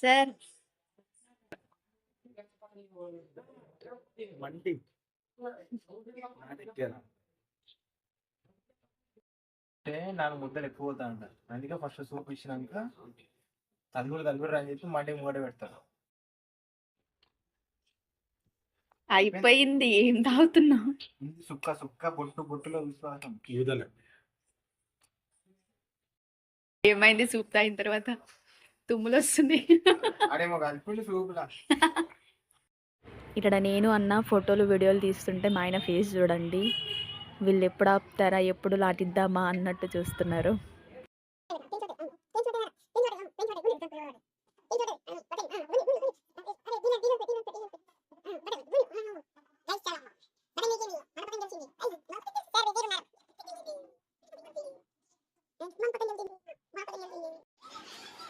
Sir మంటి అంటే 4 ముద్దలు ఎక్కువ పోతా అంట. అందుకే ఫస్ట్ సూప్ ఇచ్చినాక తలుగురు అని చెప్పి మంటి మూడ పెడతారు. అయిపోయింది. ఏం తాగుతున్నావు? సుక్క బొట్టులో విశ్వాసం. ఏమైంది సూప్ తాగిన తర్వాత? తుమ్ములు వస్తున్నాయి. ఆడేమో కలిపి సూపులా. ఇక్కడ నేను అన్న ఫోటోలు వీడియోలు తీస్తుంటే మా ఆయన ఫేస్ చూడండి. వీళ్ళు ఎప్పుడు ఆపుతారా, ఎప్పుడు లాటిద్దామా అన్నట్టు చూస్తున్నారు.